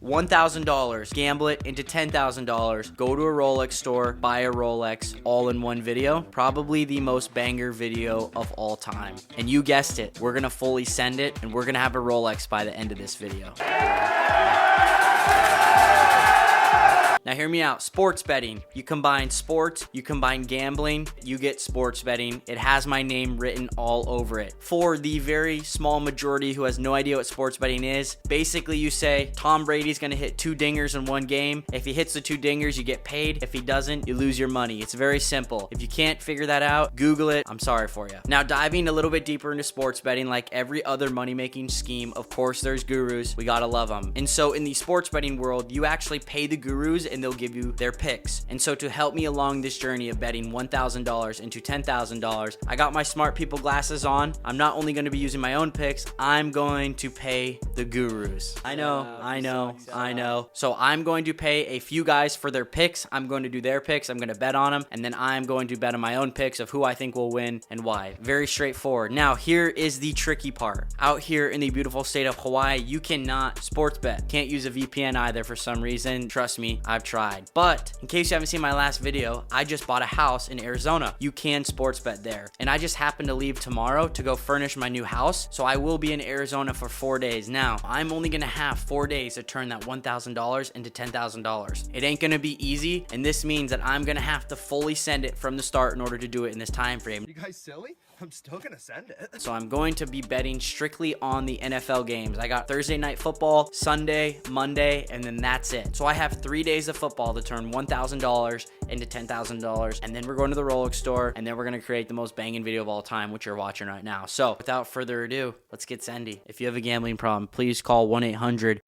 $1,000, gamble it into $10,000, go to a Rolex store, buy a Rolex, all in one video. Probably the most banger video of all time. And you guessed it, we're gonna fully send it, and we're gonna have a Rolex by the end of this video. Now hear me out, sports betting. You combine sports, you combine gambling, you get sports betting. It has my name written all over it. For the very small majority who has no idea what sports betting is, basically you say Tom Brady's gonna hit 2 dingers in one game. If he hits the 2 dingers, you get paid. If he doesn't, you lose your money. It's very simple. If you can't figure that out, Google it. I'm sorry for you. Now diving a little bit deeper into sports betting, like every other money-making scheme, of course there's gurus. We gotta love them. And so in the sports betting world, you actually pay the gurus and they'll give you their picks. And so to help me along this journey of betting $1,000 into $10,000, I got my smart people glasses on. I'm not only going to be using my own picks, I'm going to pay the gurus. I know. So I'm going to pay a few guys for their picks. I'm going to do their picks. I'm going to bet on them. And then I'm going to bet on my own picks of who I think will win and why. Very straightforward. Now, here is the tricky part. Out here in the beautiful state of Hawaii, you cannot sports bet. Can't use a VPN either for some reason. Trust me, I've tried. But in case you haven't seen my last video, I just bought a house in Arizona. You can sports bet there. And I just happen to leave tomorrow to go furnish my new house. So I will be in Arizona for 4 days. Now, I'm only gonna have 4 days to turn that $1,000 into $10,000. It ain't gonna be easy. And this means that I'm gonna have to fully send it from the start in order to do it in this time frame. You guys silly? I'm still gonna send it. So I'm going to be betting strictly on the NFL games. I got Thursday night football, Sunday, Monday, and then that's it. So I have 3 days of football to turn $1,000 into $10,000. And then we're going to the Rolex store, and then we're gonna create the most banging video of all time, which you're watching right now. So without further ado, let's get Sendy. If you have a gambling problem, please call 1-800.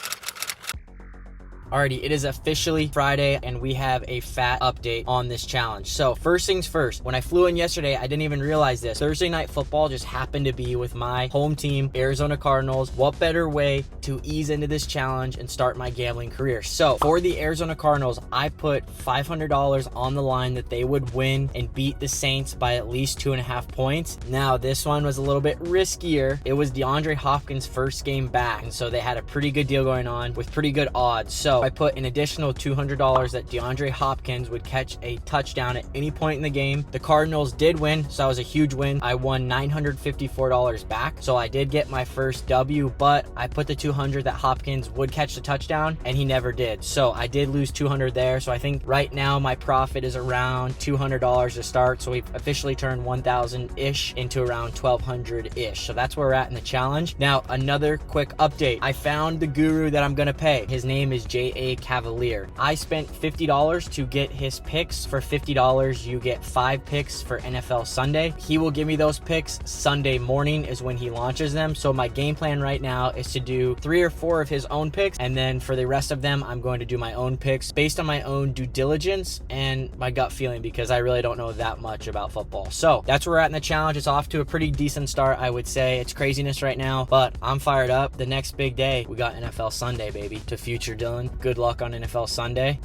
Alrighty, it is officially Friday and we have a fat update on this challenge. So first things first, when I flew in yesterday, I didn't even realize this. Thursday night football just happened to be with my home team, Arizona Cardinals. What better way to ease into this challenge and start my gambling career? So for the Arizona Cardinals, I put $500 on the line that they would win and beat the Saints by at least 2.5 points. Now this one was a little bit riskier. It was DeAndre Hopkins' first game back, and so they had a pretty good deal going on with pretty good odds. So I put an additional $200 that DeAndre Hopkins would catch a touchdown at any point in the game. The Cardinals did win, so that was a huge win. I won $954 back, so I did get my first W, but I put the 200 that Hopkins would catch the touchdown, and he never did. So I did lose 200 there. So I think right now my profit is around $200 to start. So we've officially turned 1,000-ish into around 1,200-ish. So that's where we're at in the challenge. Now, another quick update. I found the guru that I'm gonna pay. His name is J.A. Cavalier. I spent $50 to get his picks. For $50, you get 5 picks for NFL Sunday. He will give me those picks Sunday morning is when he launches them. So my game plan right now is to do 3 or 4 of his own picks, and then for the rest of them, I'm going to do my own picks based on my own due diligence and my gut feeling, because I really don't know that much about football. So that's where we're at in the challenge. It's off to a pretty decent start, I would say. It's craziness right now, but I'm fired up. The next big day, we got NFL Sunday, baby. To future Dylan, good luck on NFL Sunday.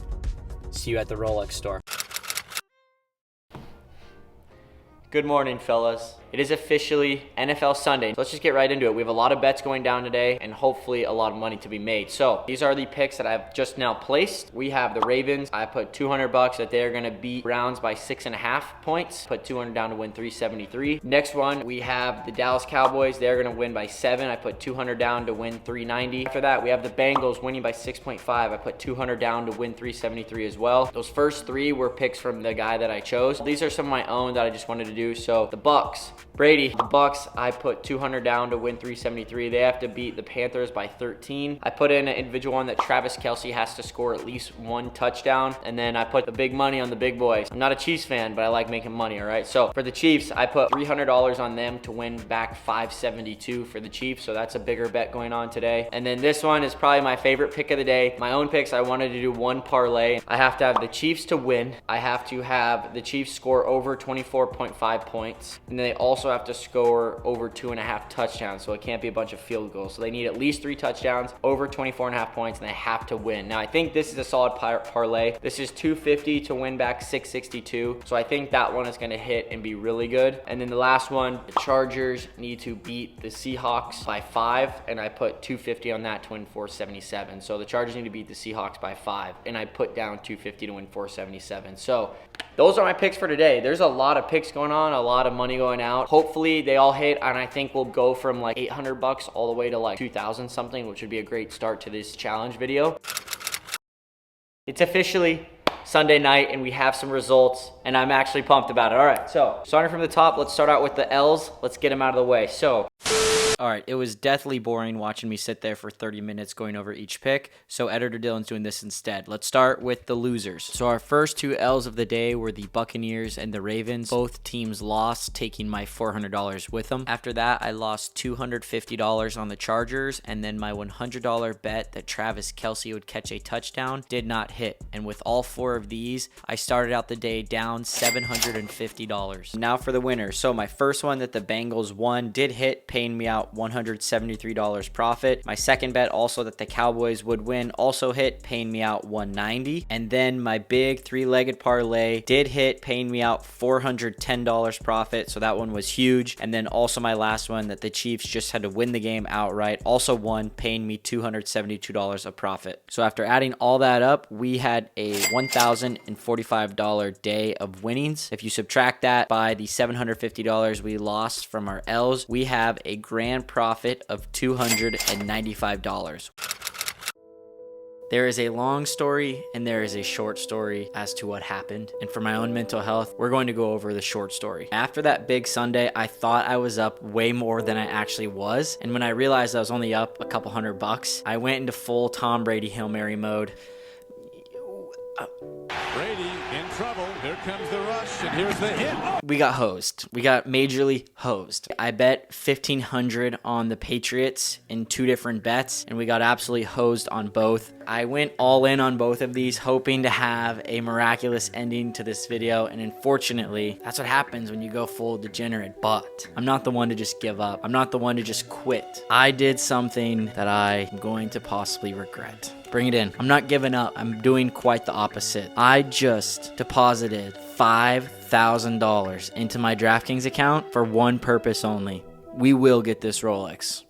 See you at the Rolex store. Good morning, fellas. It is officially NFL Sunday. So let's just get right into it. We have a lot of bets going down today and hopefully a lot of money to be made. So these are the picks that I've just now placed. We have the Ravens. I put $200 that they're gonna beat Browns by 6.5 points. Put 200 down to win 373. Next one, we have the Dallas Cowboys. They're gonna win by 7. I put 200 down to win 390. After that, we have the Bengals winning by 6.5. I put 200 down to win 373 as well. Those first 3 were picks from the guy that I chose. These are some of my own that I just wanted to do. So the Bucks, Brady, the Bucks, I put 200 down to win 373. They have to beat the Panthers by 13. I put in an individual one that Travis Kelce has to score at least 1 touchdown. And then I put the big money on the big boys. I'm not a Chiefs fan, but I like making money, all right? So for the Chiefs, I put $300 on them to win back 572 for the Chiefs. So that's a bigger bet going on today. And then this one is probably my favorite pick of the day. My own picks, I wanted to do 1 parlay. I have to have the Chiefs to win. I have to have the Chiefs score over 24.5 points. And then they also have to score over 2.5 touchdowns, so it can't be a bunch of field goals. So they need at least 3 touchdowns, over 24.5 points, and they have to win. Now, I think this is a solid parlay. This is 250 to win back 662. So I think that one is going to hit and be really good. And then the last one, the Chargers need to beat the Seahawks by 5, and I put 250 on that to win 477. So the Chargers need to beat the Seahawks by 5, and I put down 250 to win 477. So those are my picks for today. There's a lot of picks going on, a lot of money going out. Hopefully they all hit, and I think we'll go from like $800 all the way to like 2,000 something, which would be a great start to this challenge video. It's officially Sunday night, and we have some results, and I'm actually pumped about it. All right, so starting from the top, let's start out with the L's. Let's get them out of the way. So, all right, it was deathly boring watching me sit there for 30 minutes going over each pick, so Editor Dylan's doing this instead. Let's start with the losers. So our first 2 L's of the day were the Buccaneers and the Ravens. Both teams lost, taking my $400 with them. After that, I lost $250 on the Chargers, and then my $100 bet that Travis Kelce would catch a touchdown did not hit. And with all 4 of these, I started out the day down $750. Now for the winner. So my first one that the Bengals won did hit, paying me out $173 profit. My second bet also that the Cowboys would win also hit, paying me out $190. And then my big 3-legged parlay did hit, paying me out $410 profit. So that one was huge. And then also my last one that the Chiefs just had to win the game outright also won, paying me $272 of profit. So after adding all that up, we had a $1,045 day of winnings. If you subtract that by the $750 we lost from our L's, we have a grand profit of $295. There is a long story and there is a short story as to what happened. And for my own mental health, we're going to go over the short story. After that big Sunday, I thought I was up way more than I actually was. And when I realized I was only up a couple $100, I went into full Tom Brady Hail Mary mode. Brady in trouble. Here comes the rush, and here's the hit. Oh. We got hosed. We got majorly hosed. I bet $1,500 on the Patriots in 2 different bets, and we got absolutely hosed on both. I went all in on both of these, hoping to have a miraculous ending to this video, and unfortunately, that's what happens when you go full degenerate. But I'm not the one to just give up. I'm not the one to just quit. I did something that I'm going to possibly regret. Bring it in. I'm not giving up. I'm doing quite the opposite. I just deposited $5,000 into my DraftKings account for one purpose only. We will get this Rolex.